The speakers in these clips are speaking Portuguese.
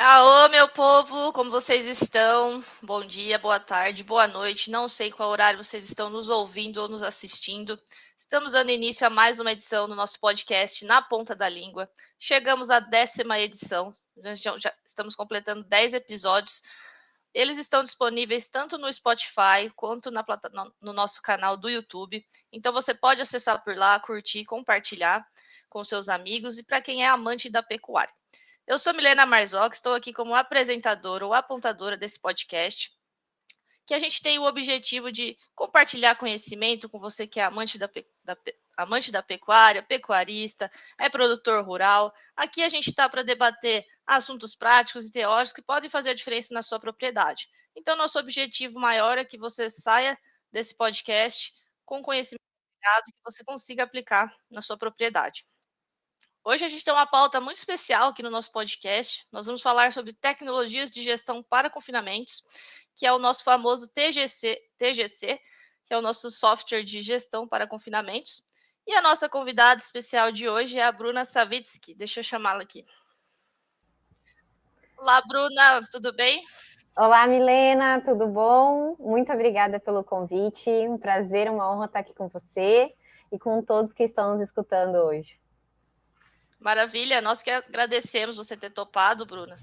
Alô, meu povo, como vocês estão? Bom dia, boa tarde, boa noite. Não sei qual horário vocês estão nos ouvindo ou nos assistindo. Estamos dando início a mais uma edição do nosso podcast Na Ponta da Língua. Chegamos à 10ª edição, já estamos completando 10 episódios. Eles estão disponíveis tanto no Spotify quanto no nosso canal do YouTube. Então você pode acessar por lá, curtir, compartilhar com seus amigos e para quem é amante da pecuária. Eu sou Milena Marzoc, estou aqui como apresentadora ou apontadora desse podcast, que a gente tem o objetivo de compartilhar conhecimento com você que é amante da pecuária, pecuarista, é produtor rural. Aqui a gente está para debater assuntos práticos e teóricos que podem fazer a diferença na sua propriedade. Então, nosso objetivo maior é que você saia desse podcast com conhecimento que você consiga aplicar na sua propriedade. Hoje a gente tem uma pauta muito especial aqui no nosso podcast. Nós vamos falar sobre tecnologias de gestão para confinamentos, que é o nosso famoso TGC, que é o nosso software de gestão para confinamentos. E a nossa convidada especial de hoje é a Bruna Savitsky. Deixa eu chamá-la aqui. Olá, Bruna, tudo bem? Olá, Milena, tudo bom? Muito obrigada pelo convite. Um prazer, uma honra estar aqui com você e com todos que estão nos escutando hoje. Maravilha, nós que agradecemos você ter topado, Bruna,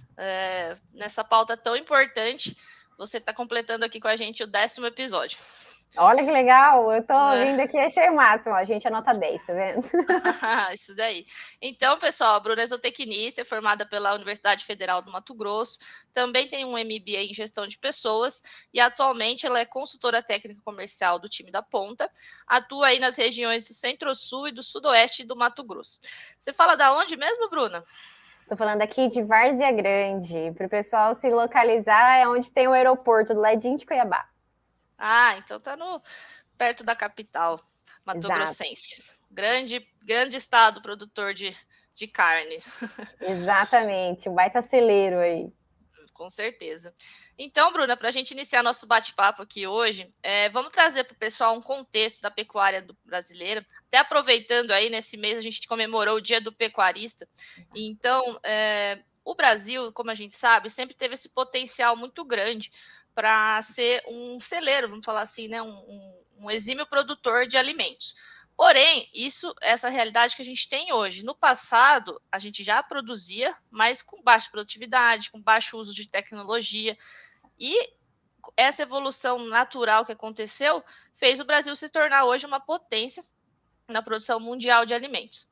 nessa pauta tão importante. Você está completando aqui com a gente o 10º episódio. Olha que legal, eu tô ouvindo aqui, achei o máximo. A gente anota 10, tá vendo? Isso daí. Então, pessoal, a Bruna é zootecnista, formada pela Universidade Federal do Mato Grosso, também tem um MBA em gestão de pessoas e atualmente ela é consultora técnica comercial do time da Ponta, atua aí nas regiões do Centro-Sul e do Sudoeste do Mato Grosso. Você fala da onde mesmo, Bruna? Tô falando aqui de Várzea Grande, para o pessoal se localizar, é onde tem o aeroporto do ladinho de Cuiabá. Ah, então tá perto da capital Exato. mato-grossense. Grande estado produtor de carnes. Exatamente, um baita celeiro aí. Com certeza. Então, Bruna, para a gente iniciar nosso bate-papo aqui hoje, vamos trazer para o pessoal um contexto da pecuária brasileira. Até aproveitando aí, nesse mês a gente comemorou o Dia do Pecuarista. Então, o Brasil, como a gente sabe, sempre teve esse potencial muito grande para ser um celeiro, vamos falar assim, né? Um exímio produtor de alimentos. Porém, essa realidade que a gente tem hoje. No passado, a gente já produzia, mas com baixa produtividade, com baixo uso de tecnologia. E essa evolução natural que aconteceu fez o Brasil se tornar hoje uma potência na produção mundial de alimentos.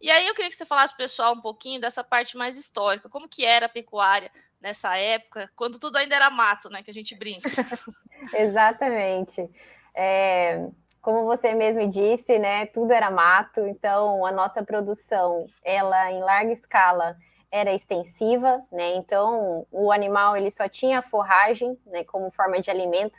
E aí eu queria que você falasse para o pessoal um pouquinho dessa parte mais histórica, como que era a pecuária nessa época, quando tudo ainda era mato, né, que a gente brinca. Exatamente. Como você mesmo disse, né, tudo era mato, então a nossa produção, ela em larga escala era extensiva, né, então o animal ele só tinha forragem, né, como forma de alimento,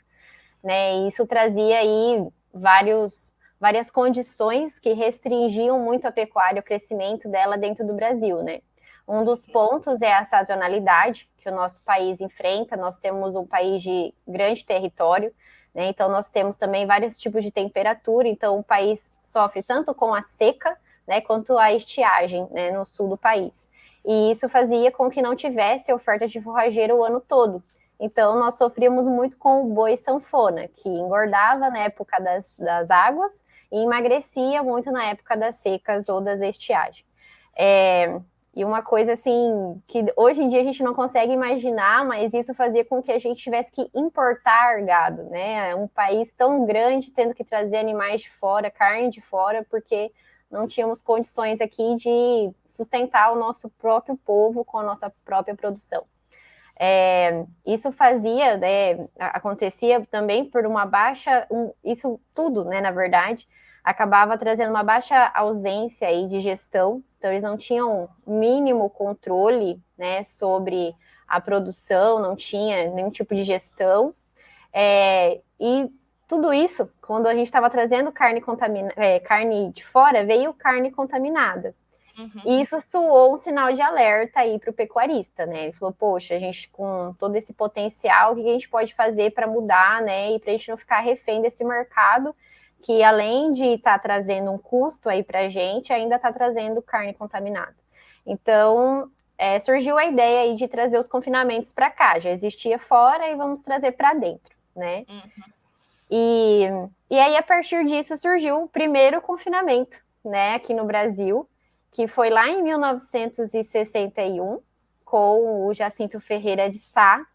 né, e isso trazia aí várias condições que restringiam muito a pecuária, o crescimento dela dentro do Brasil, né. Um dos pontos é a sazonalidade que o nosso país enfrenta. Nós temos um país de grande território, né? Então nós temos também vários tipos de temperatura. Então o país sofre tanto com a seca, né, quanto a estiagem, né, no sul do país. E isso fazia com que não tivesse oferta de forrageiro o ano todo. Então nós sofríamos muito com o boi sanfona, que engordava na época das águas e emagrecia muito na época das secas ou das estiagens. E uma coisa assim que hoje em dia a gente não consegue imaginar, mas isso fazia com que a gente tivesse que importar gado, né? Um país tão grande tendo que trazer animais de fora, carne de fora, porque não tínhamos condições aqui de sustentar o nosso próprio povo com a nossa própria produção. Isso fazia, né, acontecia também por uma baixa, isso tudo, né, na verdade, acabava trazendo uma baixa ausência aí de gestão, então eles não tinham mínimo controle, né, sobre a produção, não tinha nenhum tipo de gestão, e tudo isso, quando a gente estava trazendo carne de fora, veio carne contaminada. Uhum. E isso soou um sinal de alerta aí para o pecuarista, né? Ele falou, poxa, a gente com todo esse potencial, o que a gente pode fazer para mudar, né? E para a gente não ficar refém desse mercado que, além de estar trazendo um custo aí para a gente, ainda está trazendo carne contaminada. Então, surgiu a ideia aí de trazer os confinamentos para cá. Já existia fora e vamos trazer para dentro, né? E aí, a partir disso, surgiu o primeiro confinamento, né, aqui no Brasil, que foi lá em 1961, com o Jacinto Ferreira de Sá.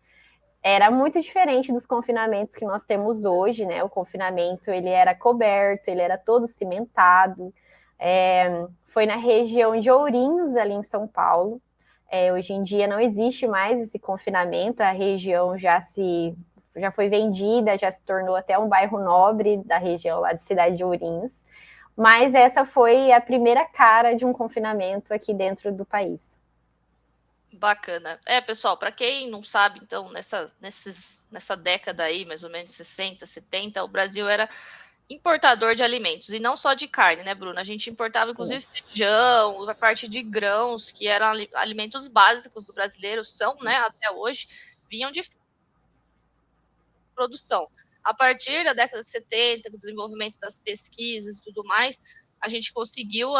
Era muito diferente dos confinamentos que nós temos hoje, né? O confinamento, ele era coberto, ele era todo cimentado. Foi na região de Ourinhos, ali em São Paulo. Hoje em dia não existe mais esse confinamento, a região já foi vendida, já se tornou até um bairro nobre da região lá de Cidade de Ourinhos. Mas essa foi a primeira cara de um confinamento aqui dentro do país. Bacana. Pessoal, para quem não sabe, então, nessa década aí, mais ou menos 60, 70, o Brasil era importador de alimentos, e não só de carne, né, Bruna? A gente importava, inclusive, feijão, a parte de grãos, que eram alimentos básicos do brasileiro, são, né, até hoje, vinham de produção. A partir da década de 70, com o desenvolvimento das pesquisas e tudo mais, a gente conseguiu,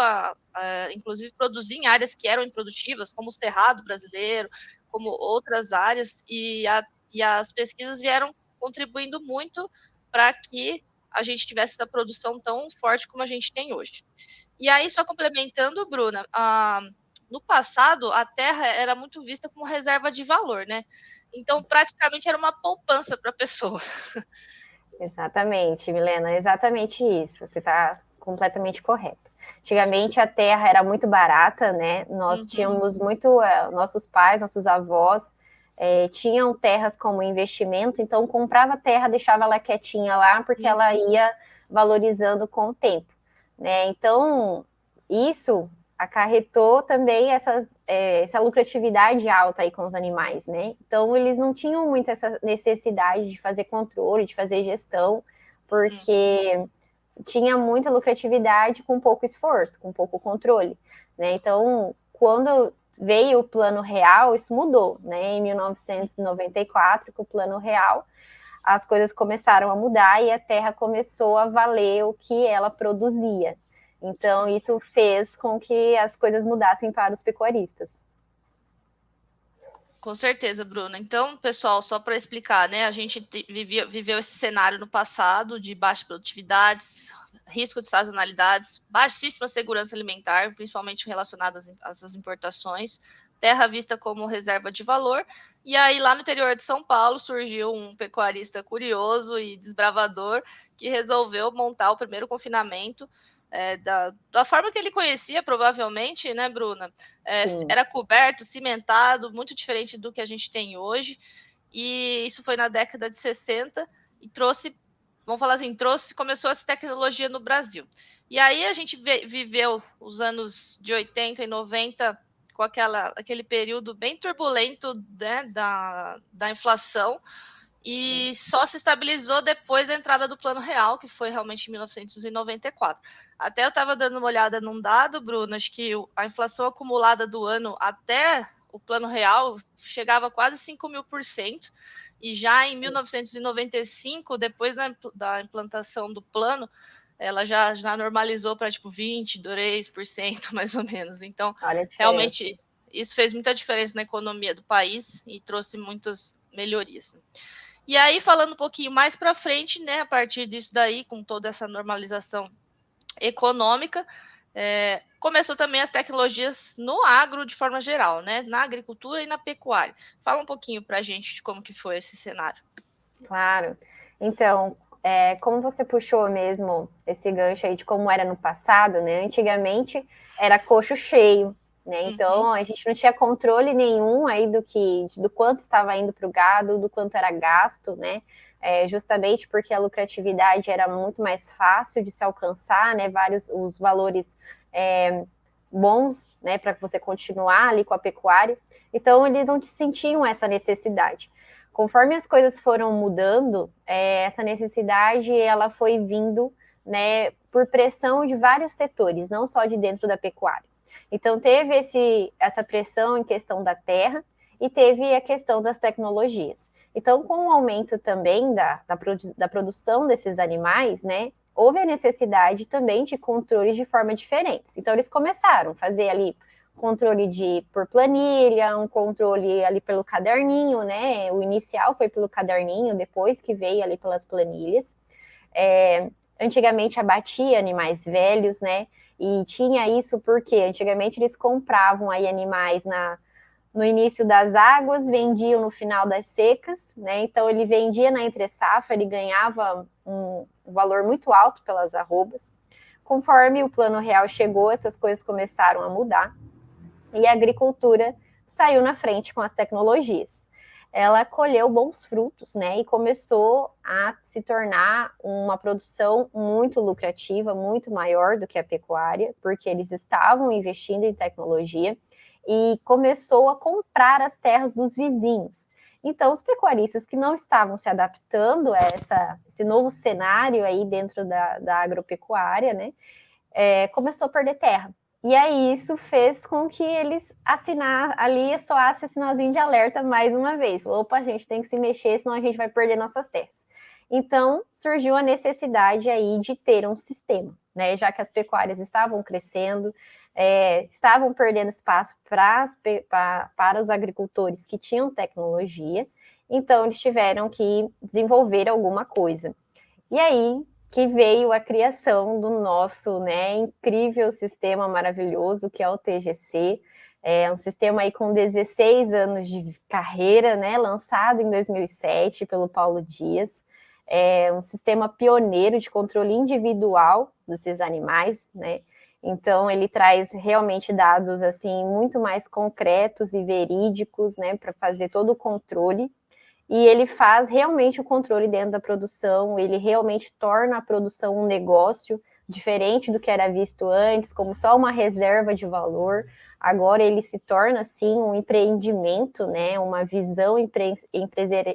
inclusive, produzir em áreas que eram improdutivas, como o cerrado brasileiro, como outras áreas, e as pesquisas vieram contribuindo muito para que a gente tivesse essa produção tão forte como a gente tem hoje. E aí, só complementando, Bruna, no passado, a terra era muito vista como reserva de valor, né? Então, praticamente era uma poupança para a pessoa. Exatamente, Milena, exatamente isso. Você está completamente correta. Antigamente a terra era muito barata, né? Nós tínhamos muito, nossos pais, nossos avós tinham terras como investimento, então comprava terra, deixava ela quietinha lá, porque ela ia valorizando com o tempo, né? Então, isso acarretou também essa lucratividade alta aí com os animais, né? Então, eles não tinham muito essa necessidade de fazer controle, de fazer gestão, porque tinha muita lucratividade com pouco esforço, com pouco controle, né? Então, quando veio o Plano Real, isso mudou, né? Em 1994, com o Plano Real, as coisas começaram a mudar e a terra começou a valer o que ela produzia. Então, isso fez com que as coisas mudassem para os pecuaristas. Com certeza, Bruna. Então, pessoal, só para explicar, né? A gente viveu esse cenário no passado de baixa produtividade, risco de sazonalidades, baixíssima segurança alimentar, principalmente relacionada às importações, terra vista como reserva de valor. E aí, lá no interior de São Paulo, surgiu um pecuarista curioso e desbravador que resolveu montar o primeiro confinamento da forma que ele conhecia, provavelmente, né, Bruna? Era coberto, cimentado, muito diferente do que a gente tem hoje. E isso foi na década de 60 e trouxe, vamos falar assim, começou essa tecnologia no Brasil. E aí a gente viveu os anos de 80 e 90 com aquele período bem turbulento, né, da inflação, e só se estabilizou depois da entrada do Plano Real, que foi realmente em 1994. Até eu estava dando uma olhada num dado, Bruno, acho que a inflação acumulada do ano até o Plano Real chegava a quase 5.000%, e já em 1995, depois da implantação do plano, ela já normalizou para tipo 22% mais ou menos. Então, realmente, isso fez muita diferença na economia do país e trouxe muitas melhorias. E aí, falando um pouquinho mais para frente, né, a partir disso daí, com toda essa normalização econômica, começou também as tecnologias no agro de forma geral, né, na agricultura e na pecuária. Fala um pouquinho para a gente de como que foi esse cenário. Claro. Então, como você puxou mesmo esse gancho aí de como era no passado, né, antigamente era coxo cheio, né? Então, a gente não tinha controle nenhum aí do quanto estava indo para o gado, do quanto era gasto, né? Justamente porque a lucratividade era muito mais fácil de se alcançar, né? Os valores bons, né? Para você continuar ali com a pecuária. Então, eles não sentiam essa necessidade. Conforme as coisas foram mudando, essa necessidade ela foi vindo, né? Por pressão de vários setores, não só de dentro da pecuária. Então, teve essa pressão em questão da terra e teve a questão das tecnologias. Então, com o aumento também da produção desses animais, né, houve a necessidade também de controles de forma diferentes. Então, eles começaram a fazer ali controle por planilha, um controle ali pelo caderninho, né? O inicial foi pelo caderninho, depois que veio ali pelas planilhas. Antigamente abatia animais velhos, né? E tinha isso porque antigamente eles compravam aí animais no início das águas, vendiam no final das secas, né? Então ele vendia na entre-safra, ele ganhava um valor muito alto pelas arrobas. Conforme o Plano Real chegou, essas coisas começaram a mudar e a agricultura saiu na frente com as tecnologias. Ela colheu bons frutos, né, e começou a se tornar uma produção muito lucrativa, muito maior do que a pecuária, porque eles estavam investindo em tecnologia e começou a comprar as terras dos vizinhos. Então, os pecuaristas que não estavam se adaptando a esse novo cenário aí dentro da agropecuária, né, começou a perder terra. E aí isso fez com que eles ali soasse o sinalzinho de alerta mais uma vez. Opa, a gente tem que se mexer, senão a gente vai perder nossas terras. Então surgiu a necessidade aí de ter um sistema, né? Já que as pecuárias estavam crescendo, estavam perdendo espaço para os agricultores que tinham tecnologia, então eles tiveram que desenvolver alguma coisa. E aí que veio a criação do nosso, né, incrível sistema maravilhoso que é o TGC. É um sistema aí com 16 anos de carreira, né, lançado em 2007 pelo Paulo Dias. É um sistema pioneiro de controle individual desses animais, né? Então ele traz realmente dados assim muito mais concretos e verídicos, né, para fazer todo o controle. E ele faz realmente o controle dentro da produção, ele realmente torna a produção um negócio diferente do que era visto antes, como só uma reserva de valor. Agora ele se torna, assim, um empreendimento, né, uma visão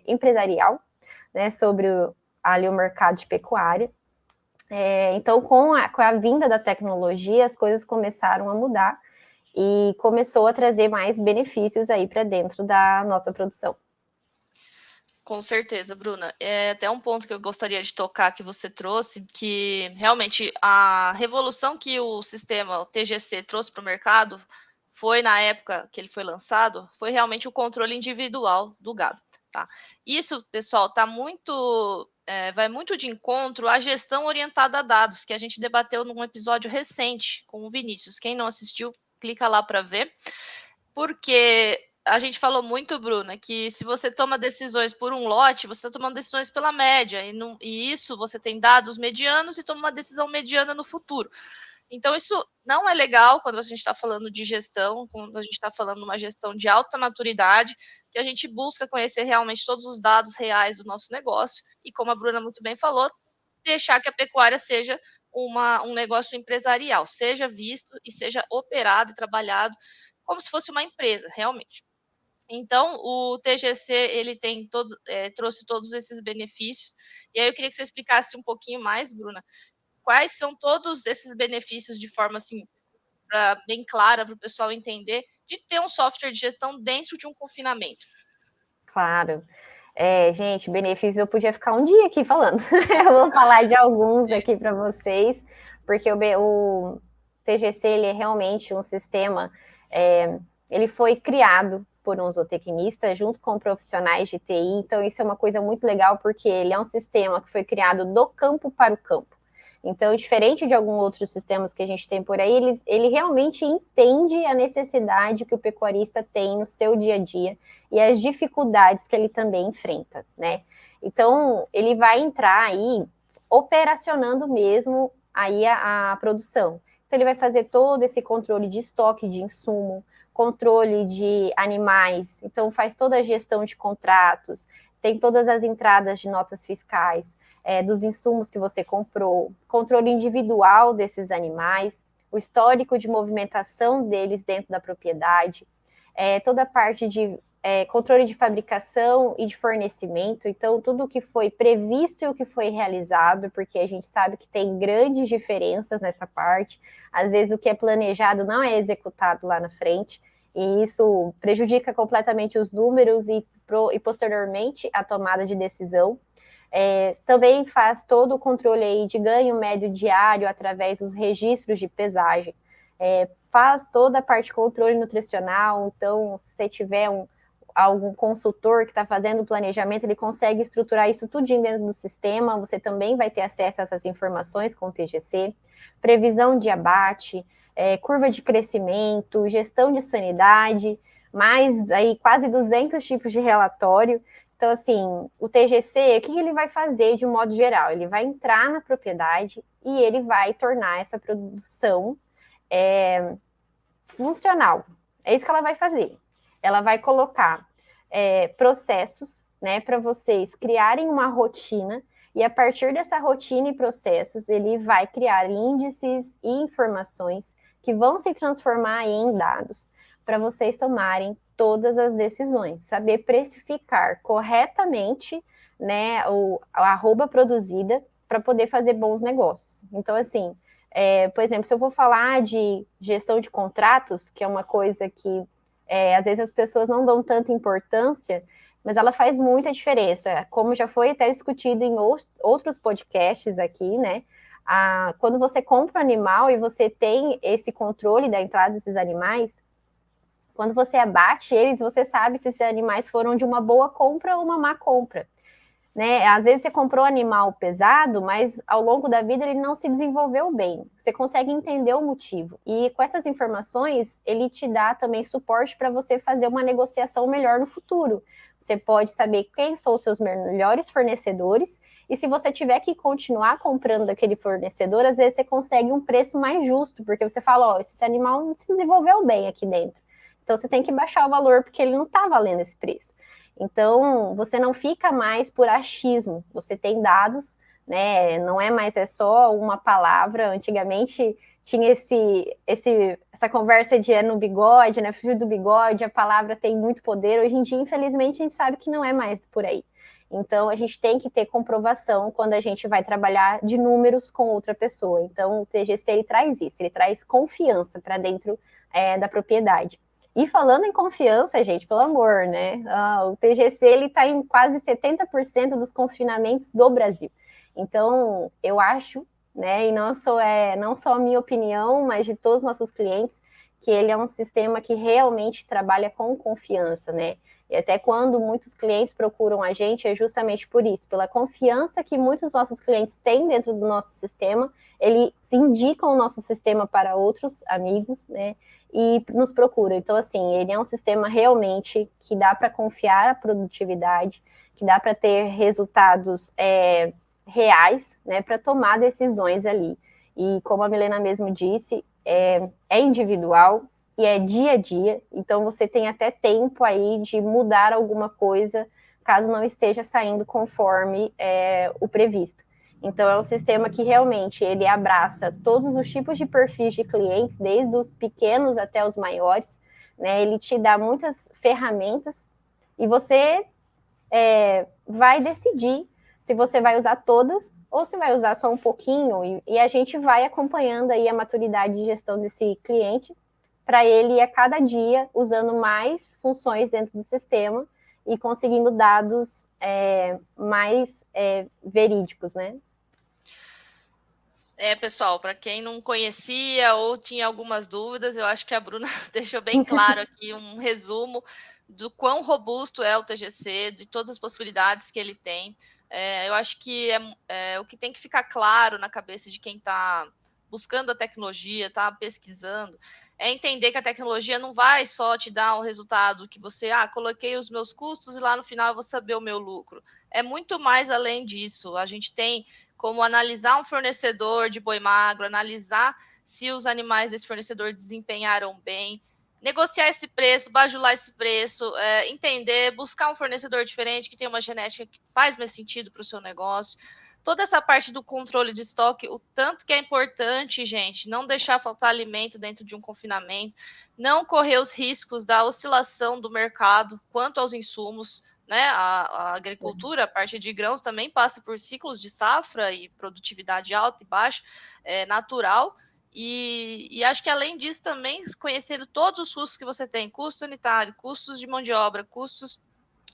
empresarial, né, sobre ali o mercado de pecuária. Então, com a vinda da tecnologia, as coisas começaram a mudar e começou a trazer mais benefícios aí para dentro da nossa produção. Com certeza, Bruna. É até um ponto que eu gostaria de tocar que você trouxe, que realmente a revolução que o sistema, o TGC, trouxe para o mercado foi na época que ele foi lançado, foi realmente o controle individual do gado. Tá? Isso, pessoal, vai muito de encontro à gestão orientada a dados, que a gente debateu num episódio recente com o Vinícius. Quem não assistiu, clica lá para ver. Porque a gente falou muito, Bruna, que se você toma decisões por um lote, você está tomando decisões pela média, e isso você tem dados medianos e toma uma decisão mediana no futuro. Então, isso não é legal quando a gente está falando de gestão, quando a gente está falando de uma gestão de alta maturidade, que a gente busca conhecer realmente todos os dados reais do nosso negócio, e como a Bruna muito bem falou, deixar que a pecuária seja um negócio empresarial, seja visto e seja operado e trabalhado como se fosse uma empresa, realmente. Então, o TGC, ele trouxe todos esses benefícios, e aí eu queria que você explicasse um pouquinho mais, Bruna, quais são todos esses benefícios de forma, assim, bem clara para o pessoal entender, de ter um software de gestão dentro de um confinamento. Claro. Gente, benefícios eu podia ficar um dia aqui falando. Eu vou falar de alguns aqui para vocês, porque o TGC ele é realmente um sistema, ele foi criado por um zootecnista junto com profissionais de TI, então isso é uma coisa muito legal, porque ele é um sistema que foi criado do campo para o campo. Então, diferente de alguns outros sistemas que a gente tem por aí, ele realmente entende a necessidade que o pecuarista tem no seu dia a dia e as dificuldades que ele também enfrenta, né? Então, ele vai entrar aí operacionando mesmo aí a produção. Então, ele vai fazer todo esse controle de estoque de insumo, controle de animais, então faz toda a gestão de contratos, tem todas as entradas de notas fiscais, dos insumos que você comprou, controle individual desses animais, o histórico de movimentação deles dentro da propriedade, toda a parte de controle de fabricação e de fornecimento, então tudo o que foi previsto e o que foi realizado, porque a gente sabe que tem grandes diferenças nessa parte, às vezes o que é planejado não é executado lá na frente, e isso prejudica completamente os números e posteriormente a tomada de decisão. Também faz todo o controle aí de ganho médio diário através dos registros de pesagem. faz toda a parte de controle nutricional. Então, se você tiver algum consultor que está fazendo o planejamento, ele consegue estruturar isso tudinho dentro do sistema, você também vai ter acesso a essas informações com o TGC, previsão de abate, curva de crescimento, gestão de sanidade, mais aí quase 200 tipos de relatório. Então, assim, o TGC, o que ele vai fazer de um modo geral? Ele vai entrar na propriedade e ele vai tornar essa produção funcional. É isso que ela vai fazer. Ela vai colocar processos, né, para vocês criarem uma rotina, e a partir dessa rotina e processos, ele vai criar índices e informações que vão se transformar em dados para vocês tomarem todas as decisões, saber precificar corretamente, né, a arroba produzida para poder fazer bons negócios. Então, assim, por exemplo, se eu vou falar de gestão de contratos, que é uma coisa que às vezes as pessoas não dão tanta importância, mas ela faz muita diferença. Como já foi até discutido em outros podcasts aqui, né? Quando você compra um animal e você tem esse controle da entrada desses animais, quando você abate eles, você sabe se esses animais foram de uma boa compra ou uma má compra. Né? Às vezes você comprou um animal pesado, mas ao longo da vida ele não se desenvolveu bem. Você consegue entender o motivo. E com essas informações, ele te dá também suporte para você fazer uma negociação melhor no futuro. Você pode saber quem são os seus melhores fornecedores, e se você tiver que continuar comprando daquele fornecedor, às vezes você consegue um preço mais justo, porque você fala, ó, esse animal não se desenvolveu bem aqui dentro. Então você tem que baixar o valor, porque ele não está valendo esse preço. Então, você não fica mais por achismo, você tem dados, né? Não é mais só uma palavra. Antigamente tinha essa conversa de no bigode, né? Fio do bigode, a palavra tem muito poder. Hoje em dia, infelizmente, a gente sabe que não é mais por aí. Então, a gente tem que ter comprovação quando a gente vai trabalhar de números com outra pessoa. Então, o TGC ele traz isso, ele traz confiança para dentro da propriedade. E falando em confiança, gente, pelo amor, né? O TGC ele está em quase 70% dos confinamentos do Brasil. Então, eu acho, né, e não só a minha opinião, mas de todos os nossos clientes, que ele é um sistema que realmente trabalha com confiança, né? E até quando muitos clientes procuram a gente, é justamente por isso, pela confiança que muitos dos nossos clientes têm dentro do nosso sistema, eles indicam o nosso sistema para outros amigos, né? E nos procura. Então, assim, ele é um sistema realmente que dá para confiar a produtividade, que dá para ter resultados reais, né, para tomar decisões ali. E como a Milena mesmo disse, é individual e é dia a dia, então você tem até tempo aí de mudar alguma coisa, caso não esteja saindo conforme o previsto. Então, é um sistema que realmente ele abraça todos os tipos de perfis de clientes, desde os pequenos até os maiores, né? Ele te dá muitas ferramentas e você vai decidir se você vai usar todas ou se vai usar só um pouquinho, e a gente vai acompanhando aí a maturidade de gestão desse cliente para ele ir a cada dia usando mais funções dentro do sistema e conseguindo dados mais verídicos, né? Pessoal, para quem não conhecia ou tinha algumas dúvidas, eu acho que a Bruna deixou bem claro aqui um resumo do quão robusto é o TGC, de todas as possibilidades que ele tem. Eu acho que o que tem que ficar claro na cabeça de quem está buscando a tecnologia, está pesquisando, é entender que a tecnologia não vai só te dar um resultado que você, coloquei os meus custos e lá no final eu vou saber o meu lucro. É muito mais além disso. A gente tem como analisar um fornecedor de boi magro, analisar se os animais desse fornecedor desempenharam bem, negociar esse preço, bajular esse preço, entender, buscar um fornecedor diferente que tem uma genética que faz mais sentido para o seu negócio. Toda essa parte do controle de estoque, o tanto que é importante, gente, não deixar faltar alimento dentro de um confinamento, não correr os riscos da oscilação do mercado quanto aos insumos, né? A agricultura, a parte de grãos também passa por ciclos de safra e produtividade alta e baixa, natural. E acho que além disso também, conhecendo todos os custos que você tem, custo sanitário, custos de mão de obra, custos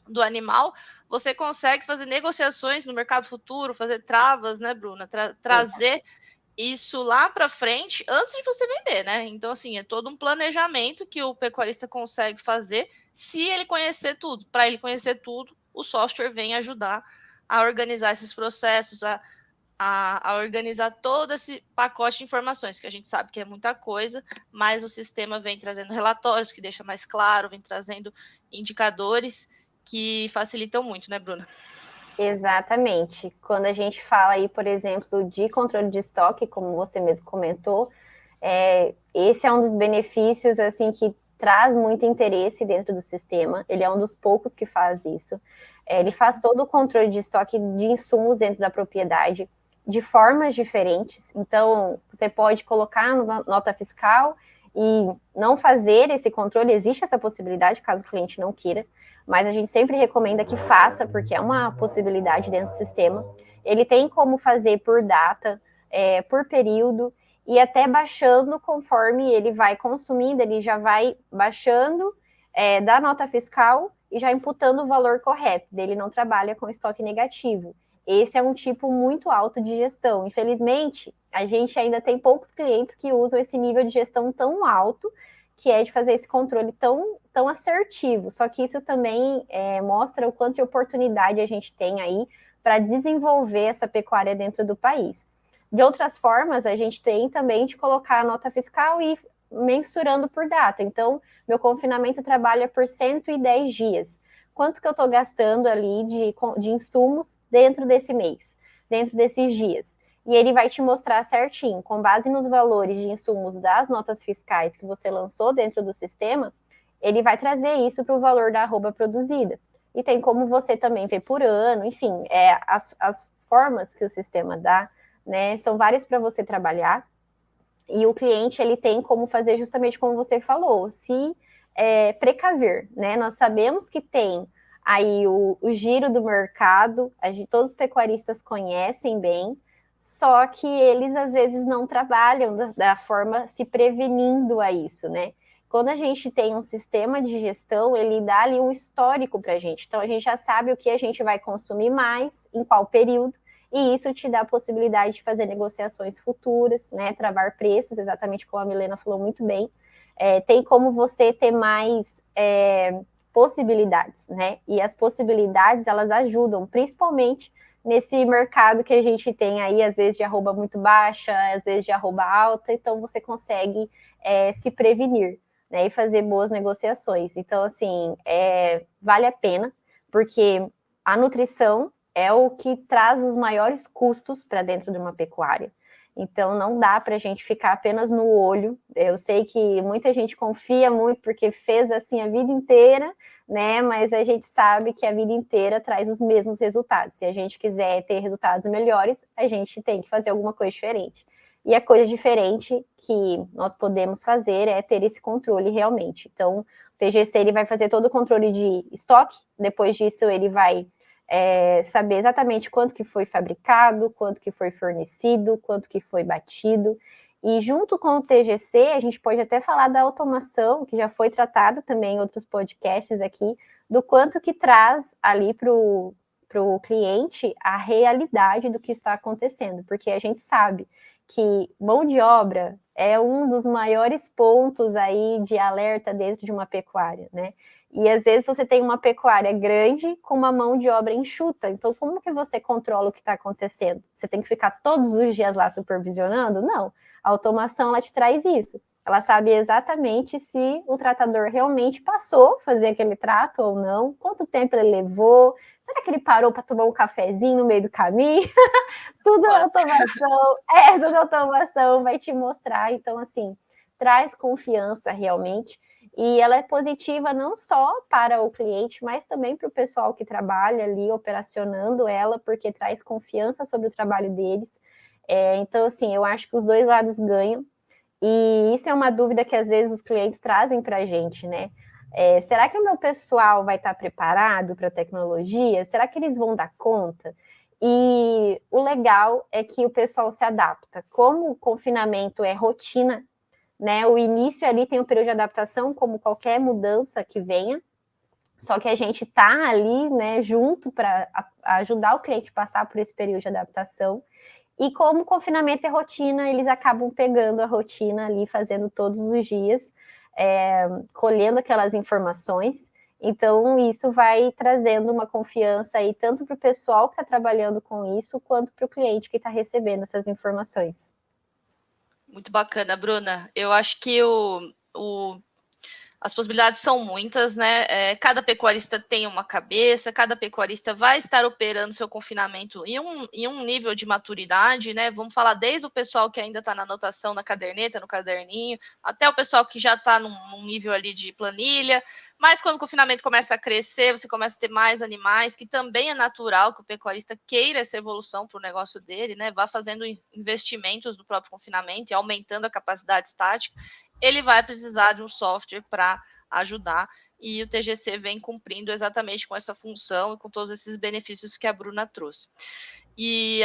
do animal, você consegue fazer negociações no mercado futuro, fazer travas, né, Bruna? Trazer isso lá para frente antes de você vender, né? Então, assim, é todo um planejamento que o pecuarista consegue fazer se ele conhecer tudo. Para ele conhecer tudo, o software vem ajudar a organizar esses processos, a organizar todo esse pacote de informações, que a gente sabe que é muita coisa, mas o sistema vem trazendo relatórios que deixa mais claro, vem trazendo indicadores que facilitam muito, né, Bruna? Exatamente. Quando a gente fala aí, por exemplo, de controle de estoque, como você mesmo comentou, esse é um dos benefícios assim que traz muito interesse dentro do sistema. Ele é um dos poucos que faz isso. Ele faz todo o controle de estoque de insumos dentro da propriedade de formas diferentes. Então, você pode colocar na nota fiscal e não fazer esse controle. Existe essa possibilidade, caso o cliente não queira, mas a gente sempre recomenda que faça, porque é uma possibilidade dentro do sistema. Ele tem como fazer por data, por período, e até baixando conforme ele vai consumindo, ele já vai baixando da nota fiscal e já imputando o valor correto. Ele não trabalha com estoque negativo. Esse é um tipo muito alto de gestão. Infelizmente, a gente ainda tem poucos clientes que usam esse nível de gestão tão alto, que é de fazer esse controle tão assertivo. Só que isso também mostra o quanto de oportunidade a gente tem aí para desenvolver essa pecuária dentro do país. De outras formas, a gente tem também de colocar a nota fiscal e mensurando por data. Então, meu confinamento trabalha por 110 dias. Quanto que eu estou gastando ali de insumos dentro desse mês, dentro desses dias? E ele vai te mostrar certinho, com base nos valores de insumos das notas fiscais que você lançou dentro do sistema, ele vai trazer isso para o valor da arroba produzida. E tem como você também ver por ano, enfim, as formas que o sistema dá, né, são várias para você trabalhar. E o cliente, ele tem como fazer justamente como você falou, se precaver, né? Nós sabemos que tem aí o giro do mercado, todos os pecuaristas conhecem bem, só que eles às vezes não trabalham da forma se prevenindo a isso, né? Quando a gente tem um sistema de gestão, ele dá ali um histórico para a gente. Então, a gente já sabe o que a gente vai consumir mais, em qual período, e isso te dá a possibilidade de fazer negociações futuras, né? Travar preços, exatamente como a Milena falou muito bem. Tem como você ter mais possibilidades, né? E as possibilidades, elas ajudam, principalmente nesse mercado que a gente tem aí, às vezes de arroba muito baixa, às vezes de arroba alta, então você consegue se prevenir, né? E fazer boas negociações. Então, assim, vale a pena, porque a nutrição é o que traz os maiores custos para dentro de uma pecuária. Então, não dá para a gente ficar apenas no olho. Eu sei que muita gente confia muito porque fez assim a vida inteira, né? Mas a gente sabe que a vida inteira traz os mesmos resultados. Se a gente quiser ter resultados melhores, a gente tem que fazer alguma coisa diferente. E a coisa diferente que nós podemos fazer é ter esse controle realmente. Então, o TGC ele vai fazer todo o controle de estoque, depois disso ele vai saber exatamente quanto que foi fabricado, quanto que foi fornecido, quanto que foi batido. E junto com o TGC, a gente pode até falar da automação, que já foi tratado também em outros podcasts aqui, do quanto que traz ali para o cliente a realidade do que está acontecendo, porque a gente sabe que mão de obra é um dos maiores pontos aí de alerta dentro de uma pecuária, né? E às vezes você tem uma pecuária grande com uma mão de obra enxuta. Então, como que você controla o que está acontecendo? Você tem que ficar todos os dias lá supervisionando? Não. A automação, ela te traz isso. Ela sabe exatamente se o tratador realmente passou a fazer aquele trato ou não, quanto tempo ele levou, será que ele parou para tomar um cafezinho no meio do caminho? Tudo automação vai te mostrar. Então, assim, traz confiança realmente. E ela é positiva não só para o cliente, mas também para o pessoal que trabalha ali operacionando ela, porque traz confiança sobre o trabalho deles. Então, assim, eu acho que os dois lados ganham. E isso é uma dúvida que às vezes os clientes trazem para a gente, né? Será que o meu pessoal vai estar preparado para a tecnologia? Será que eles vão dar conta? E o legal é que o pessoal se adapta. Como o confinamento é rotina, né? O início ali tem um período de adaptação, como qualquer mudança que venha, só que a gente está ali, né, junto para ajudar o cliente a passar por esse período de adaptação. E como o confinamento é rotina, eles acabam pegando a rotina ali, fazendo todos os dias, colhendo aquelas informações. Então, isso vai trazendo uma confiança aí, tanto para o pessoal que está trabalhando com isso, quanto para o cliente que está recebendo essas informações. Muito bacana, Bruna. Eu acho que as possibilidades são muitas, né? Cada pecuarista tem uma cabeça, cada pecuarista vai estar operando seu confinamento em um nível de maturidade, né? Vamos falar desde o pessoal que ainda está na anotação na caderneta, no caderninho, até o pessoal que já está num nível ali de planilha. Mas quando o confinamento começa a crescer, você começa a ter mais animais, que também é natural que o pecuarista queira essa evolução para o negócio dele, né? Vá fazendo investimentos no próprio confinamento e aumentando a capacidade estática. Ele vai precisar de um software para ajudar, e o TGC vem cumprindo exatamente com essa função e com todos esses benefícios que a Bruna trouxe. E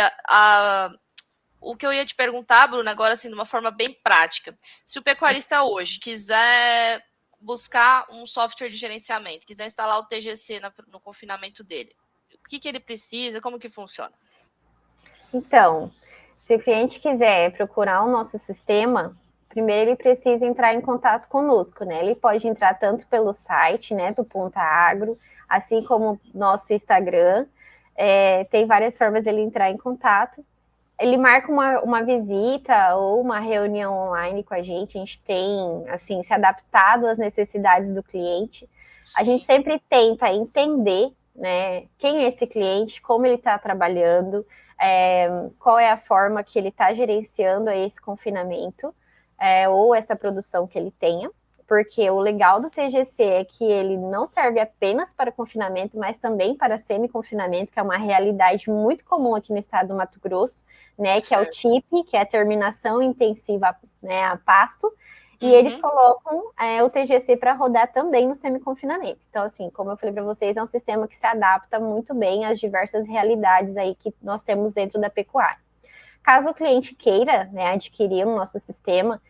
o que eu ia te perguntar, Bruna, agora assim, de uma forma bem prática, se o pecuarista hoje quiser buscar um software de gerenciamento, quiser instalar o TGC no confinamento dele, o que ele precisa, como que funciona? Então, se o cliente quiser procurar o nosso sistema, primeiro ele precisa entrar em contato conosco, né? Ele pode entrar tanto pelo site, né, do Ponta Agro, assim como nosso Instagram. Tem várias formas dele entrar em contato. Ele marca uma visita ou uma reunião online com a gente tem, assim, se adaptado às necessidades do cliente. A gente sempre tenta entender, né, quem é esse cliente, como ele está trabalhando, qual é a forma que ele está gerenciando esse confinamento, ou essa produção que ele tenha, porque o legal do TGC é que ele não serve apenas para confinamento, mas também para semi-confinamento, que é uma realidade muito comum aqui no estado do Mato Grosso, né, que é o TIP, que é a terminação intensiva, né, a pasto, e eles colocam o TGC para rodar também no semi-confinamento. Então, assim, como eu falei para vocês, é um sistema que se adapta muito bem às diversas realidades aí que nós temos dentro da pecuária. Caso o cliente queira, né, adquirir o nosso sistema,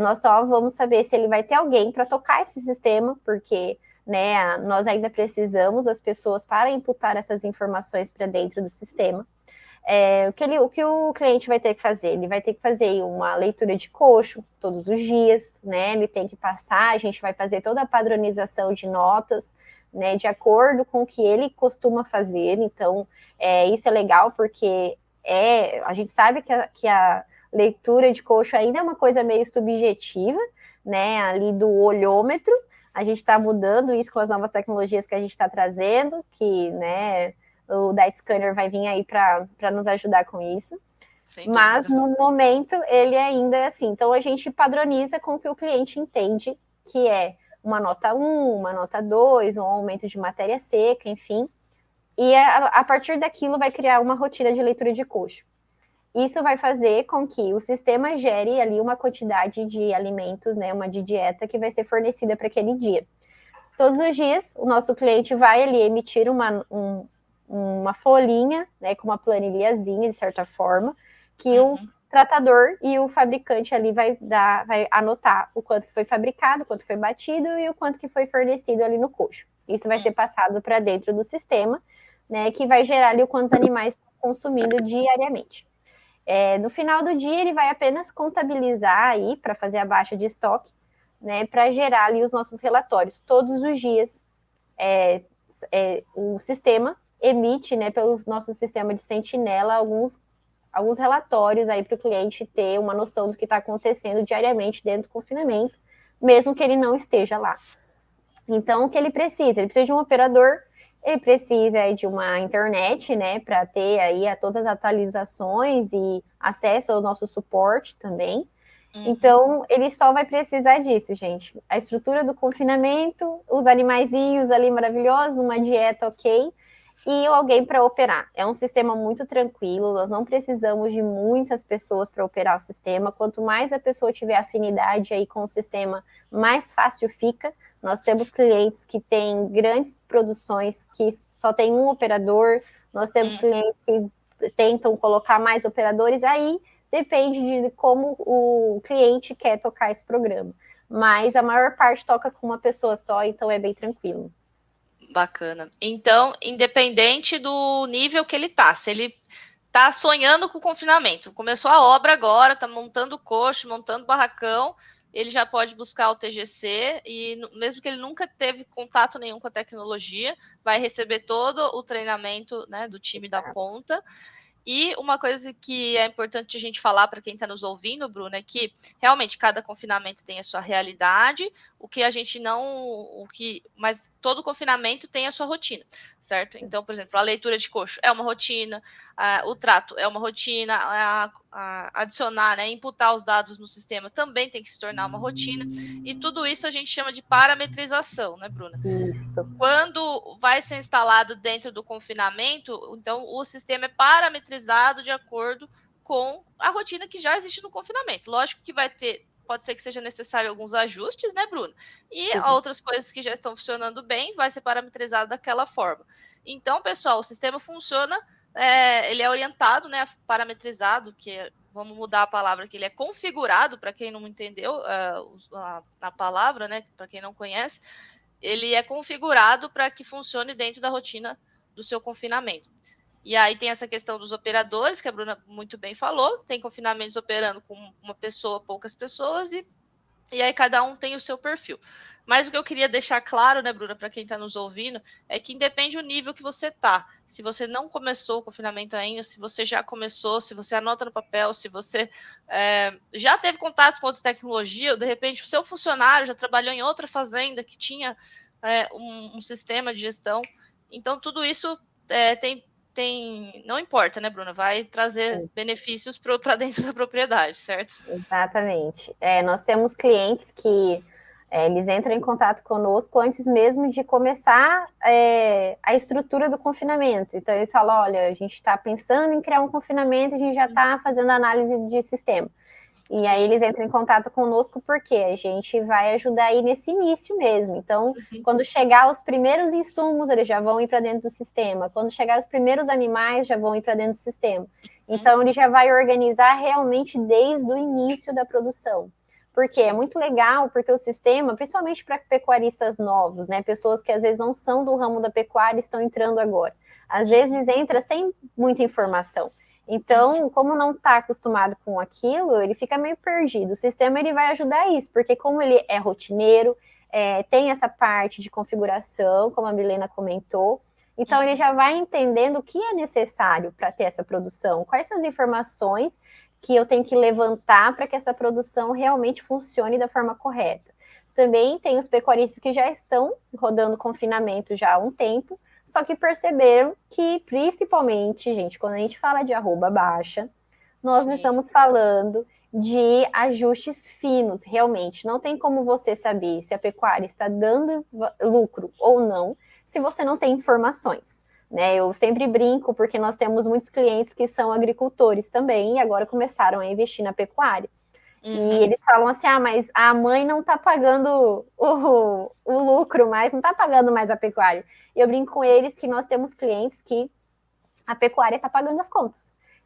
nós só vamos saber se ele vai ter alguém para tocar esse sistema, porque, né, nós ainda precisamos das pessoas para imputar essas informações para dentro do sistema. O que o cliente vai ter que fazer? Ele vai ter que fazer uma leitura de coxo todos os dias, né? Ele tem que passar, a gente vai fazer toda a padronização de notas, né, de acordo com o que ele costuma fazer. Então, isso é legal porque a gente sabe que a leitura de coxo ainda é uma coisa meio subjetiva, né? Ali do olhômetro. A gente está mudando isso com as novas tecnologias que a gente está trazendo, que, né, o DIET Scanner vai vir aí para nos ajudar com isso. Mas, no momento, ele ainda é assim. Então, a gente padroniza com o que o cliente entende, que é uma nota 1, uma nota 2, um aumento de matéria seca, enfim. E a partir daquilo vai criar uma rotina de leitura de coxo. Isso vai fazer com que o sistema gere ali uma quantidade de alimentos, né, uma de dieta que vai ser fornecida para aquele dia. Todos os dias, o nosso cliente vai ali emitir uma folhinha, né, com uma planilhazinha, de certa forma, que o tratador e o fabricante ali vai anotar o quanto que foi fabricado, o quanto foi batido e o quanto que foi fornecido ali no coxo. Isso vai ser passado para dentro do sistema, né, que vai gerar ali o quantos animais estão consumindo diariamente. No final do dia, ele vai apenas contabilizar aí para fazer a baixa de estoque, né, para gerar ali os nossos relatórios. Todos os dias, o sistema emite, né, pelo nosso sistema de sentinela, alguns relatórios aí para o cliente ter uma noção do que está acontecendo diariamente dentro do confinamento, mesmo que ele não esteja lá. Então, o que ele precisa? Ele precisa de um operador, ele precisa de uma internet, né, para ter aí todas as atualizações e acesso ao nosso suporte também. Então, ele só vai precisar disso, gente. A estrutura do confinamento, os animaizinhos ali maravilhosos, uma dieta ok, e alguém para operar. É um sistema muito tranquilo, nós não precisamos de muitas pessoas para operar o sistema. Quanto mais a pessoa tiver afinidade aí com o sistema, mais fácil fica. Nós temos clientes que têm grandes produções que só tem um operador, nós temos clientes que tentam colocar mais operadores, aí depende de como o cliente quer tocar esse programa. Mas a maior parte toca com uma pessoa só, então é bem tranquilo. Bacana. Então, independente do nível que ele tá, se ele tá sonhando com o confinamento. Começou a obra agora, tá montando coxo, montando barracão, ele já pode buscar o TGC e mesmo que ele nunca teve contato nenhum com a tecnologia, vai receber todo o treinamento, né, do time da ponta. E uma coisa que é importante a gente falar para quem está nos ouvindo, Bruno, é que realmente cada confinamento tem a sua realidade, o que a gente não. Mas todo confinamento tem a sua rotina, certo? Então, por exemplo, a leitura de coxo é uma rotina, o trato é uma rotina, adicionar, né, imputar os dados no sistema também tem que se tornar uma rotina, e tudo isso a gente chama de parametrização, né, Bruna? Isso. Quando vai ser instalado dentro do confinamento, então o sistema é parametrizado de acordo com a rotina que já existe no confinamento. Lógico que pode ser que seja necessário alguns ajustes, né, Bruno? E outras coisas que já estão funcionando bem, vai ser parametrizado daquela forma. Então, pessoal, o sistema funciona, ele é orientado, né, parametrizado, vamos mudar a palavra, que ele é configurado, para quem não entendeu a palavra, né, para quem não conhece, ele é configurado para que funcione dentro da rotina do seu confinamento. E aí tem essa questão dos operadores, que a Bruna muito bem falou, tem confinamentos operando com uma pessoa, poucas pessoas, e aí cada um tem o seu perfil. Mas o que eu queria deixar claro, né, Bruna, para quem está nos ouvindo, é que independe do nível que você está. Se você não começou o confinamento ainda, se você já começou, se você anota no papel, se você já teve contato com outra tecnologia, ou de repente o seu funcionário já trabalhou em outra fazenda que tinha um sistema de gestão. Então, tudo isso não importa, né, Bruna? Vai trazer benefícios para dentro da propriedade, certo? Exatamente. Nós temos clientes que eles entram em contato conosco antes mesmo de começar a estrutura do confinamento. Então, eles falam, olha, a gente está pensando em criar um confinamento, a gente já está fazendo análise de sistema. E aí eles entram em contato conosco porque a gente vai ajudar aí nesse início mesmo. Então, quando chegar os primeiros insumos, eles já vão ir para dentro do sistema. Quando chegar os primeiros animais, já vão ir para dentro do sistema. Então, ele já vai organizar realmente desde o início da produção. Porque é muito legal, porque o sistema, principalmente para pecuaristas novos, né, pessoas que às vezes não são do ramo da pecuária e estão entrando agora, às vezes entra sem muita informação. Então, como não está acostumado com aquilo, ele fica meio perdido. O sistema ele vai ajudar isso, porque como ele é rotineiro, tem essa parte de configuração, como a Milena comentou, então ele já vai entendendo o que é necessário para ter essa produção, quais são as informações que eu tenho que levantar para que essa produção realmente funcione da forma correta. Também tem os pecuaristas que já estão rodando confinamento já há um tempo, só que perceberam que, principalmente, gente, quando a gente fala de arroba baixa, nós estamos falando de ajustes finos, realmente. Não tem como você saber se a pecuária está dando lucro ou não, se você não tem informações. Né? Eu sempre brinco, porque nós temos muitos clientes que são agricultores também, e agora começaram a investir na pecuária. E eles falam assim, mas a mãe não está pagando o lucro mais, não está pagando mais a pecuária. E eu brinco com eles que nós temos clientes que a pecuária está pagando as contas.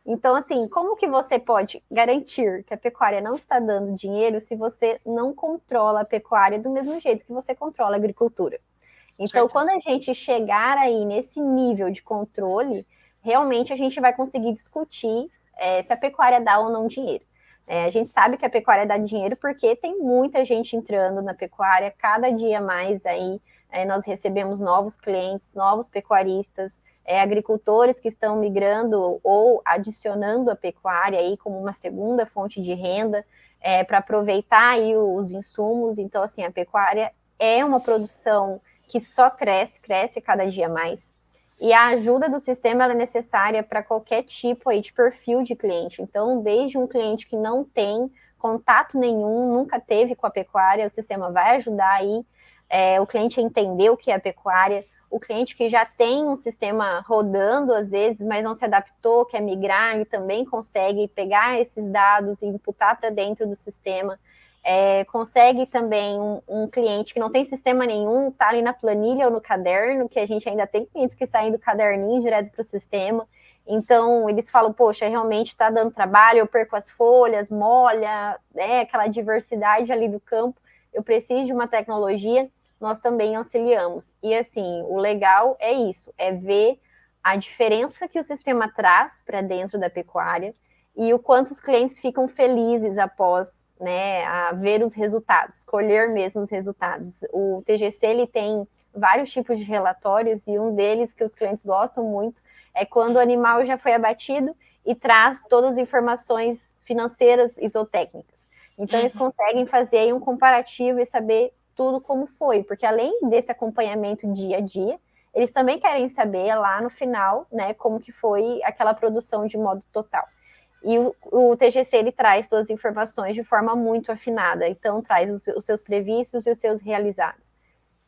Então, assim, como que você pode garantir que a pecuária não está dando dinheiro se você não controla a pecuária do mesmo jeito que você controla a agricultura? Então, quando a gente chegar aí nesse nível de controle, realmente a gente vai conseguir discutir se a pecuária dá ou não dinheiro. A gente sabe que a pecuária dá dinheiro porque tem muita gente entrando na pecuária, cada dia mais aí nós recebemos novos clientes, novos pecuaristas, agricultores que estão migrando ou adicionando a pecuária aí como uma segunda fonte de renda para aproveitar aí os insumos. Então, assim, a pecuária é uma produção que só cresce cada dia mais. E a ajuda do sistema é necessária para qualquer tipo aí de perfil de cliente. Então, desde um cliente que não tem contato nenhum, nunca teve com a pecuária, o sistema vai ajudar aí o cliente a entender o que é a pecuária, o cliente que já tem um sistema rodando às vezes, mas não se adaptou, quer migrar, ele também consegue pegar esses dados e imputar para dentro do sistema. Consegue também um cliente que não tem sistema nenhum, está ali na planilha ou no caderno, que a gente ainda tem clientes que saem do caderninho direto para o sistema. Então, eles falam, poxa, realmente está dando trabalho, eu perco as folhas, molha, aquela diversidade ali do campo, eu preciso de uma tecnologia, nós também auxiliamos. E assim, o legal é isso, é ver a diferença que o sistema traz para dentro da pecuária e o quanto os clientes ficam felizes após, né, a ver os resultados, colher mesmo os resultados. O TGC ele tem vários tipos de relatórios e um deles que os clientes gostam muito é quando o animal já foi abatido e traz todas as informações financeiras e zootécnicas. Então, eles conseguem fazer aí um comparativo e saber tudo como foi, porque além desse acompanhamento dia a dia, eles também querem saber lá no final, né, como que foi aquela produção de modo total. E o TGC, ele traz todas as informações de forma muito afinada, então traz os seus previstos e os seus realizados.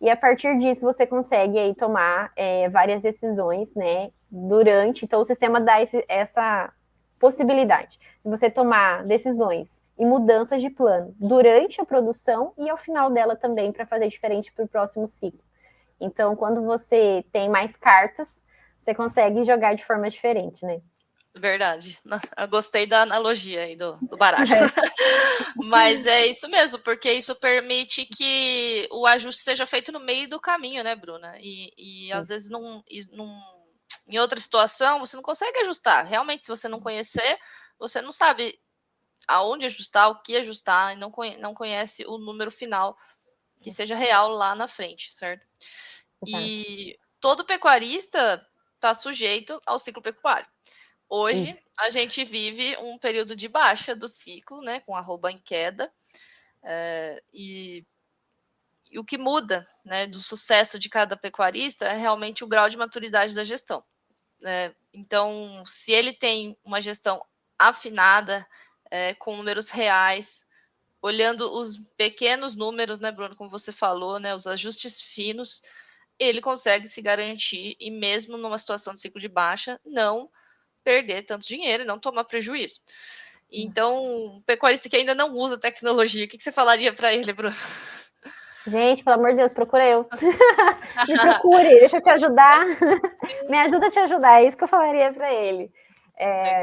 E a partir disso, você consegue aí tomar várias decisões, né, durante, então o sistema dá essa possibilidade de você tomar decisões e mudanças de plano durante a produção e ao final dela também, para fazer diferente para o próximo ciclo. Então, quando você tem mais cartas, você consegue jogar de forma diferente, né? Verdade. Eu gostei da analogia aí do baralho. Mas é isso mesmo, porque isso permite que o ajuste seja feito no meio do caminho, né, Bruna? E às vezes em outra situação você não consegue ajustar. Realmente, se você não conhecer, você não sabe aonde ajustar, o que ajustar, e não conhece o número final que seja real lá na frente, certo? E todo pecuarista está sujeito ao ciclo pecuário. Hoje, a gente vive um período de baixa do ciclo, né, com arroba em queda, e o que muda, né, do sucesso de cada pecuarista é realmente o grau de maturidade da gestão. Então, se ele tem uma gestão afinada, com números reais, olhando os pequenos números, né, Bruno, como você falou, né, os ajustes finos, ele consegue se garantir e mesmo numa situação de ciclo de baixa, não perder tanto dinheiro e não tomar prejuízo. Então, um pecuarista que ainda não usa tecnologia, o que você falaria para ele, Bruno? Gente, pelo amor de Deus, procura eu. Me procure, deixa eu te ajudar. Me ajuda a te ajudar, é isso que eu falaria para ele.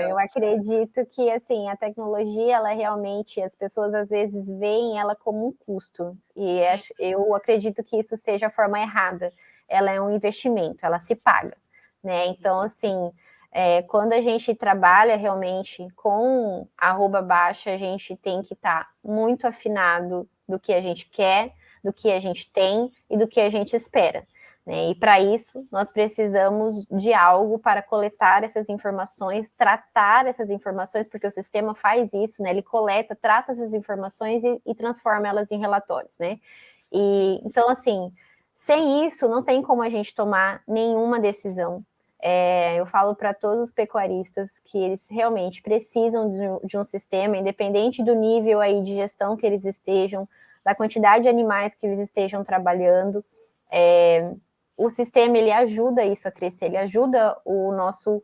Eu acredito que, assim, a tecnologia, ela realmente, as pessoas às vezes veem ela como um custo. E eu acredito que isso seja a forma errada. Ela é um investimento, ela se paga, né? Então, assim, quando a gente trabalha realmente com arroba baixa, a gente tem que estar muito afinado do que a gente quer, do que a gente tem e do que a gente espera. Né? E para isso, nós precisamos de algo para coletar essas informações, tratar essas informações, porque o sistema faz isso, né? Ele coleta, trata essas informações e transforma elas em relatórios, né? Então, assim, sem isso, não tem como a gente tomar nenhuma decisão. Eu falo para todos os pecuaristas que eles realmente precisam de um sistema, independente do nível aí de gestão que eles estejam, da quantidade de animais que eles estejam trabalhando. O sistema, ele ajuda isso a crescer, ele ajuda o nosso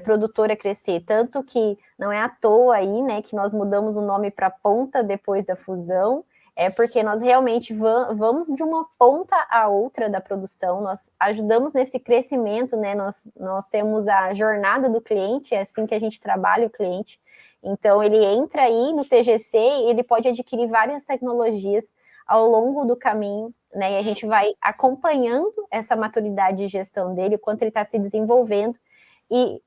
produtor a crescer, tanto que não é à toa aí, né, que nós mudamos o nome para Ponta depois da fusão, porque nós realmente vamos de uma ponta a outra da produção, nós ajudamos nesse crescimento, né, nós temos a jornada do cliente, é assim que a gente trabalha o cliente, então ele entra aí no TGC e ele pode adquirir várias tecnologias ao longo do caminho, né, e a gente vai acompanhando essa maturidade de gestão dele, o quanto ele está se desenvolvendo e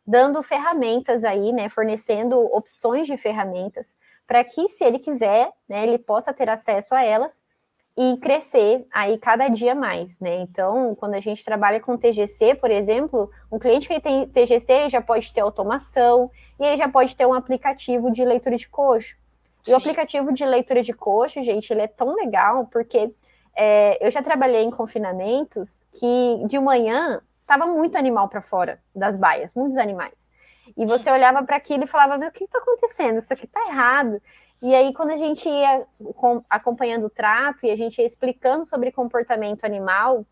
dando ferramentas aí, né, fornecendo opções de ferramentas para que, se ele quiser, né, ele possa ter acesso a elas e crescer aí cada dia mais, né? Então, quando a gente trabalha com TGC, por exemplo, um cliente que tem TGC, ele já pode ter automação e ele já pode ter um aplicativo de leitura de coxo. E o aplicativo de leitura de coxo, gente, ele é tão legal, porque eu já trabalhei em confinamentos que de manhã estava muito animal para fora das baias, muitos animais. E você olhava para aquilo e falava, meu, o que está acontecendo? Isso aqui está errado. E aí, quando a gente ia acompanhando o trato e a gente ia explicando sobre comportamento animal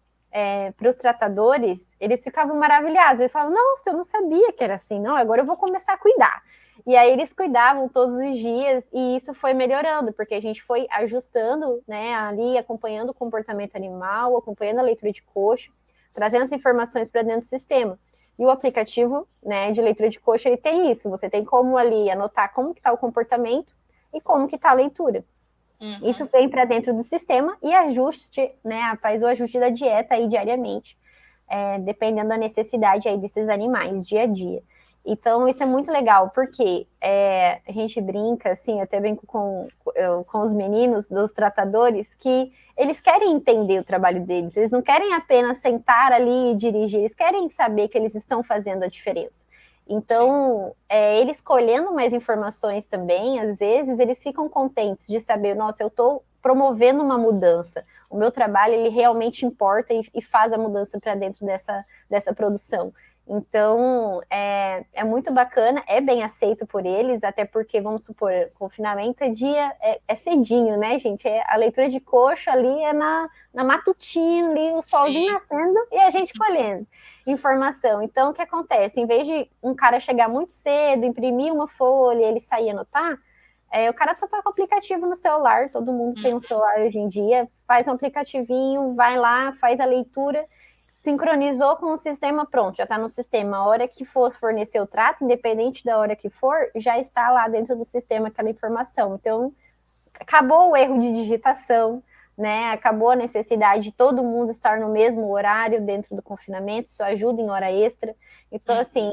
para os tratadores, eles ficavam maravilhados. Eles falavam, nossa, eu não sabia que era assim. Não, agora eu vou começar a cuidar. E aí eles cuidavam todos os dias e isso foi melhorando, porque a gente foi ajustando, né, ali, acompanhando o comportamento animal, acompanhando a leitura de coxo, trazendo as informações para dentro do sistema. E o aplicativo, né, de leitura de coxo, ele tem isso. Você tem como ali anotar como que está o comportamento e como que está a leitura. Isso vem para dentro do sistema e ajuste, né, faz o ajuste da dieta aí diariamente. dependendo da necessidade aí desses animais, dia a dia. Então, isso é muito legal, porque a gente brinca, assim, eu até brinco com os meninos dos tratadores, que eles querem entender o trabalho deles, eles não querem apenas sentar ali e dirigir, eles querem saber que eles estão fazendo a diferença. Então, eles colhendo mais informações também, às vezes, eles ficam contentes de saber, nossa, eu estou promovendo uma mudança, o meu trabalho, ele realmente importa e faz a mudança para dentro dessa produção. Então, é muito bacana, é bem aceito por eles, até porque, vamos supor, confinamento é cedinho, né, gente? A leitura de coxo ali é na matutina, ali, o solzinho nascendo e a gente colhendo informação. Então, o que acontece? Em vez de um cara chegar muito cedo, imprimir uma folha, ele sair e anotar, o cara só tá com o aplicativo no celular, todo mundo tem um celular hoje em dia, faz um aplicativinho, vai lá, faz a leitura, sincronizou com o sistema, pronto, já está no sistema. A hora que for fornecer o trato, independente da hora que for, já está lá dentro do sistema aquela informação. Então, acabou o erro de digitação, né? Acabou a necessidade de todo mundo estar no mesmo horário dentro do confinamento, isso ajuda em hora extra. Então, assim,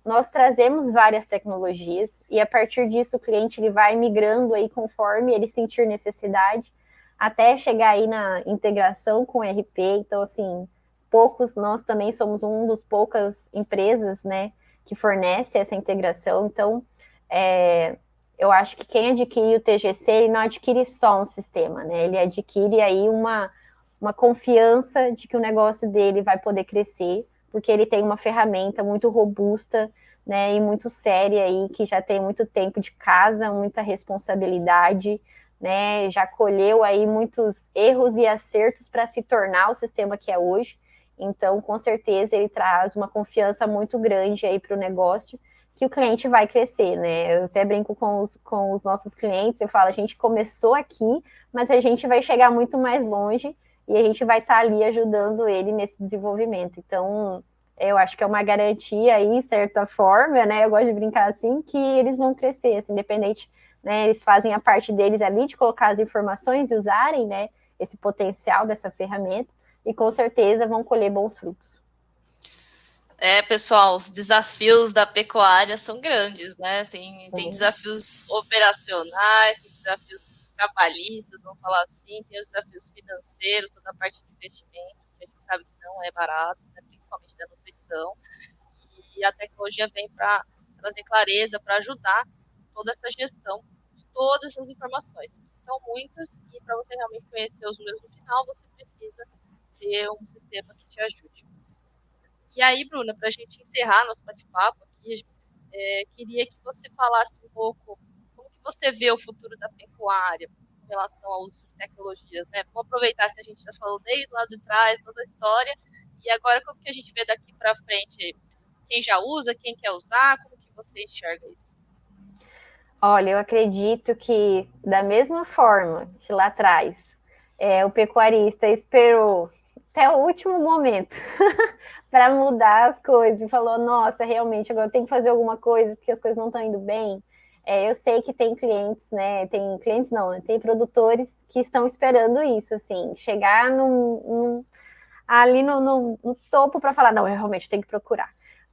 nós trazemos várias tecnologias e a partir disso o cliente ele vai migrando aí conforme ele sentir necessidade, até chegar aí na integração com o ERP. Então, assim, nós também somos um dos poucas empresas, né, que fornece essa integração. Então, eu acho que quem adquire o TGC, ele não adquire só um sistema, né, ele adquire aí uma confiança de que o negócio dele vai poder crescer, porque ele tem uma ferramenta muito robusta, né, e muito séria aí, que já tem muito tempo de casa, muita responsabilidade, né, já colheu aí muitos erros e acertos para se tornar o sistema que é hoje. Então, com certeza, ele traz uma confiança muito grande aí para o negócio, que o cliente vai crescer, né? Eu até brinco com os nossos clientes, eu falo, a gente começou aqui, mas a gente vai chegar muito mais longe e a gente vai estar ali ajudando ele nesse desenvolvimento. Então, eu acho que é uma garantia aí, de certa forma, né? Eu gosto de brincar assim, que eles vão crescer, assim, independente, né? Eles fazem a parte deles ali de colocar as informações e usarem, né, esse potencial dessa ferramenta, e com certeza vão colher bons frutos. Pessoal, os desafios da pecuária são grandes, né? Tem desafios operacionais, tem desafios trabalhistas, vamos falar assim, tem os desafios financeiros, toda a parte de investimento, que a gente sabe que não é barato, né? Principalmente da nutrição. E a tecnologia vem para trazer clareza, para ajudar toda essa gestão de todas essas informações, que são muitas, e para você realmente conhecer os números no final, você precisa ter um sistema que te ajude. E aí, Bruna, para a gente encerrar nosso bate-papo aqui, queria que você falasse um pouco como que você vê o futuro da pecuária em relação ao uso de tecnologias, né? Vamos aproveitar que a gente já falou desde lá de trás, toda a história, e agora como que a gente vê daqui para frente quem já usa, quem quer usar, como que você enxerga isso? Olha, eu acredito que da mesma forma que lá atrás o pecuarista esperou até o último momento para mudar as coisas e falou, nossa, realmente agora eu tenho que fazer alguma coisa porque as coisas não estão indo bem. Eu sei que tem clientes, né? Tem clientes não, né? Tem produtores que estão esperando isso, assim, chegar ali no topo para falar, não, eu realmente tenho que procurar.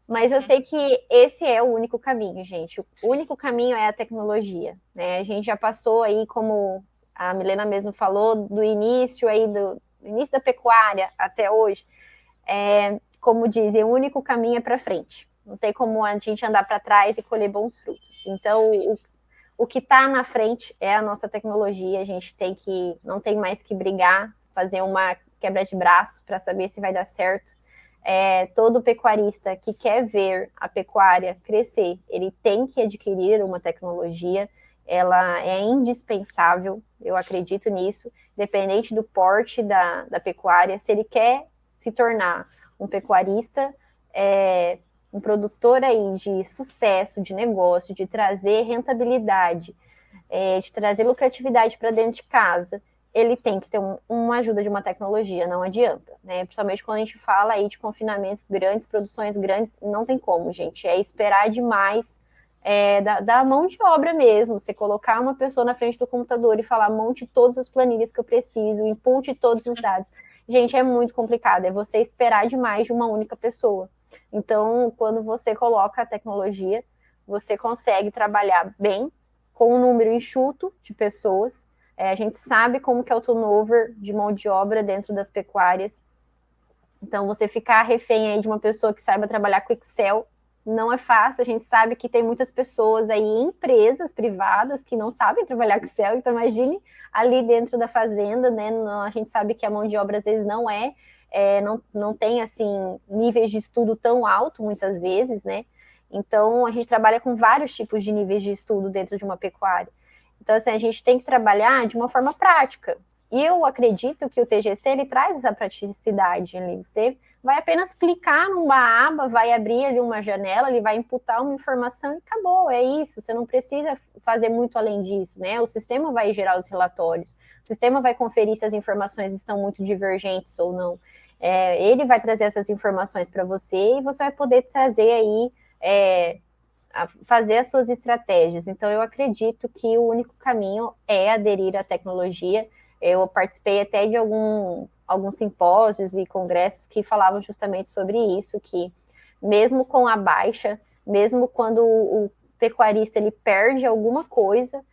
Mas eu sei que esse é o único caminho, gente. O único caminho é a tecnologia, né? A gente já passou aí, como a Milena mesmo falou, do início aí do início da pecuária até hoje. Como dizem, o único caminho é para frente. Não tem como a gente andar para trás e colher bons frutos. Então, o que está na frente é a nossa tecnologia. A gente não tem mais que brigar, fazer uma quebra de braço para saber se vai dar certo. Todo pecuarista que quer ver a pecuária crescer, ele tem que adquirir uma tecnologia, ela é indispensável, eu acredito nisso, independente do porte da pecuária, se ele quer se tornar um pecuarista, um produtor aí de sucesso, de negócio, de trazer rentabilidade, de trazer lucratividade para dentro de casa, ele tem que ter uma ajuda de uma tecnologia, não adianta, né? Principalmente quando a gente fala aí de confinamentos grandes, produções grandes, não tem como, gente. É esperar demais da mão de obra mesmo. Você colocar uma pessoa na frente do computador e falar, monte todas as planilhas que eu preciso, impute todos os dados. gente, é muito complicado, é você esperar demais de uma única pessoa. Então, quando você coloca a tecnologia, você consegue trabalhar bem com um número enxuto de pessoas. A gente sabe como que é o turnover de mão de obra dentro das pecuárias. Então, você ficar refém aí de uma pessoa que saiba trabalhar com Excel não é fácil. A gente sabe que tem muitas pessoas aí, empresas privadas, que não sabem trabalhar com Excel. Então, imagine ali dentro da fazenda, né? A gente sabe que a mão de obra às vezes não tem assim níveis de estudo tão alto muitas vezes, né? Então a gente trabalha com vários tipos de níveis de estudo dentro de uma pecuária. Então assim, a gente tem que trabalhar de uma forma prática. E eu acredito que o TGC ele traz essa praticidade ali. Você vai apenas clicar numa aba, vai abrir ali uma janela, ele vai imputar uma informação e acabou, é isso. Você não precisa fazer muito além disso, né? O sistema vai gerar os relatórios, o sistema vai conferir se as informações estão muito divergentes ou não. Ele vai trazer essas informações para você e você vai poder trazer aí, fazer as suas estratégias. Então, eu acredito que o único caminho é aderir à tecnologia. Eu participei até de alguns simpósios e congressos que falavam justamente sobre isso, que mesmo com a baixa, mesmo quando o pecuarista ele perde alguma coisa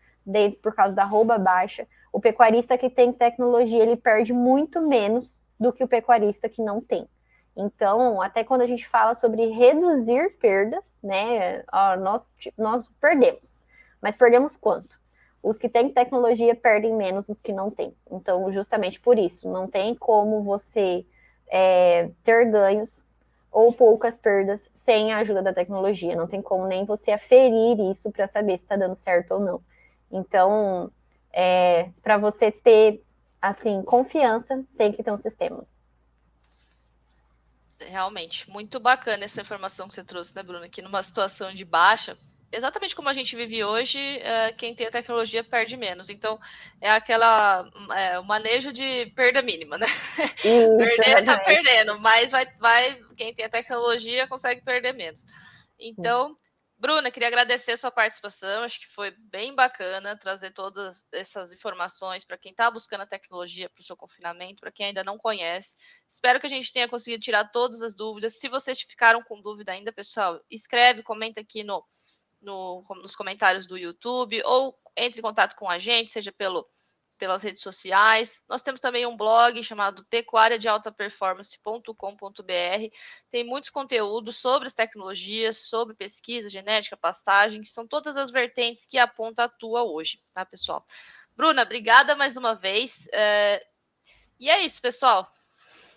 por causa da arroba baixa, o pecuarista que tem tecnologia ele perde muito menos do que o pecuarista que não tem. Então, até quando a gente fala sobre reduzir perdas, né, nós perdemos. Mas perdemos quanto? Os que têm tecnologia perdem menos dos que não têm. Então, justamente por isso, não tem como você ter ganhos ou poucas perdas sem a ajuda da tecnologia. Não tem como nem você aferir isso para saber se está dando certo ou não. Então, para você ter assim confiança, tem que ter um sistema. Realmente, muito bacana essa informação que você trouxe, né, Bruna? Que numa situação de baixa, exatamente como a gente vive hoje, quem tem a tecnologia perde menos. Então, é o manejo de perda mínima, né? Isso, Perder tá exatamente. perdendo, mas quem tem a tecnologia consegue perder menos. Então, Bruna, queria agradecer a sua participação, acho que foi bem bacana trazer todas essas informações para quem está buscando a tecnologia para o seu confinamento, para quem ainda não conhece. Espero que a gente tenha conseguido tirar todas as dúvidas. Se vocês ficaram com dúvida ainda, pessoal, escreve, comenta aqui nos comentários do YouTube ou entre em contato com a gente, seja pelas redes sociais. Nós temos também um blog chamado pecuariadealtaperformance.com.br. Tem muitos conteúdos sobre as tecnologias, sobre pesquisa, genética, pastagem, que são todas as vertentes que a Ponta atua hoje, tá, pessoal? Bruna, obrigada mais uma vez. E é isso, pessoal.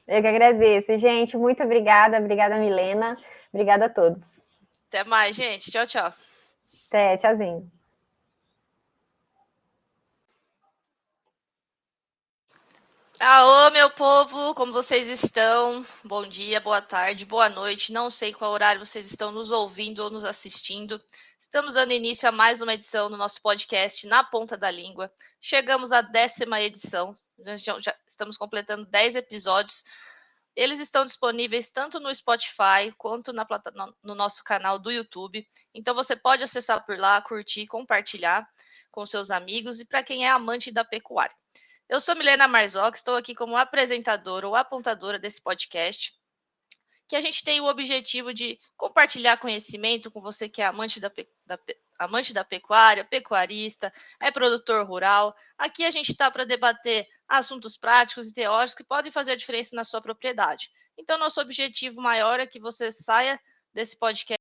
Eu que agradeço, gente. Muito obrigada. Obrigada, Milena. Obrigada a todos. Até mais, gente. Tchau, tchau. Até, tchauzinho. Alô, meu povo, como vocês estão? Bom dia, boa tarde, boa noite. Não sei qual horário vocês estão nos ouvindo ou nos assistindo. Estamos dando início a mais uma edição do nosso podcast Na Ponta da Língua. Chegamos à 10ª edição. Já estamos completando 10 episódios. Eles estão disponíveis tanto no Spotify quanto no nosso canal do YouTube. Então você pode acessar por lá, curtir, compartilhar com seus amigos e para quem é amante da pecuária. Eu sou Milena Marzoc, estou aqui como apresentadora ou apontadora desse podcast, que a gente tem o objetivo de compartilhar conhecimento com você que é amante da pecuária, pecuarista, é produtor rural. Aqui a gente está para debater assuntos práticos e teóricos que podem fazer a diferença na sua propriedade. Então, nosso objetivo maior é que você saia desse podcast